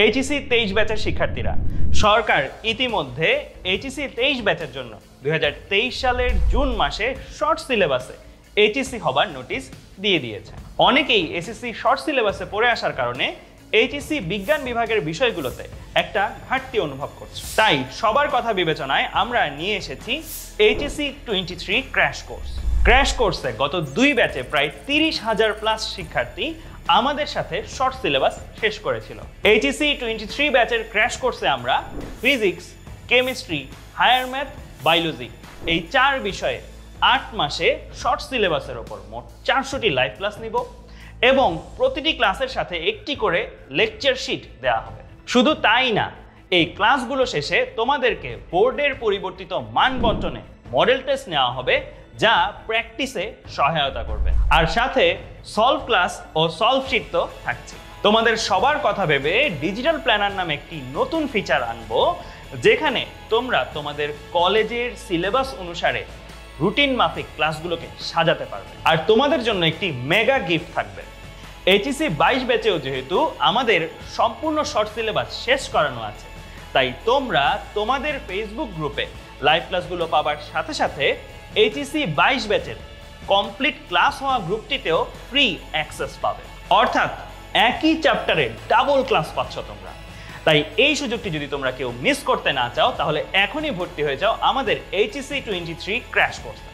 HSC 23 ব্যাচের শিক্ষার্থীরা, সরকার ইতিমধ্যে এইচএসসি 23 ব্যাচের জন্য 2023 সালের জুন মাসে শর্ট সিলেবাসে এইচএসসি হবার নোটিশ দিয়ে দিয়েছে। অনেকেই এসএসসি শর্ট সিলেবাসে পড়ে আসার কারণে এইচএসসি বিজ্ঞান বিভাগের বিষয়গুলোতে একটা ঘাটতি অনুভব করছে। তাই সবার কথা বিবেচনায় আমরা নিয়ে এসেছি HSC 23 ক্র্যাশ কোর্স। ক্র্যাশ কোর্সে গত 2 ব্যাচে প্রায় 30,000 প্লাস শিক্ষার্থী আমাদের সাথে শর্ট সিলেবাস শেষ করেছিল। HSC 23 ব্যাচের ক্র্যাশ কোর্সে আমরা physics, chemistry, higher math, biology এই 4 বিষয়ে 8 মাসে শর্ট সিলেবাসের ওপর মোট 400টি লাইভ ক্লাস নিব এবং প্রতিটি ক্লাসের সাথে একটি করে লেকচার শিট দেওয়া হবে। শুধু তাই না, এই ক্লাসগুলো শেষে তোমাদেরকে বোর্ডের পরিবর্তিত মান বন্টনে মডেল টেস্ট নেওয়া হবে, যা প্র্যাকটিসে সহায়তা করবে। আর সাথে সলভ ক্লাস ও সলভ শিট তো থাকছে। তোমাদের সবার কথা ভেবে ডিজিটাল প্ল্যানার নামে একটি নতুন ফিচার আনবো, যেখানে তোমরা তোমাদের কলেজের সিলেবাস অনুসারে রুটিন মাফিক ক্লাসগুলোকে সাজাতে পারবে। আর তোমাদের জন্য একটি মেগা গিফট থাকবে। এইচএসসি 22 ব্যাচেও যেহেতু আমাদের সম্পূর্ণ শর্ট সিলেবাস শেষ করানো আছে, তাই তোমরা তোমাদের ফেসবুক গ্রুপে লাইভ ক্লাসগুলো পাবার সাথে সাথে এইচএসসি 22 ব্যাচের কমপ্লিট ক্লাস হওয়া গ্রুপটিতেও ফ্রি অ্যাক্সেস পাবে। অর্থাৎ একই চ্যাপ্টারে ডাবল ক্লাস পাচ্ছ তোমরা। তাই এই সুযোগটি যদি তোমরা কেউ মিস করতে না চাও, তাহলে এখনই ভর্তি হয়ে যাও আমাদের HSC 23 ক্র্যাশ কোর্সে।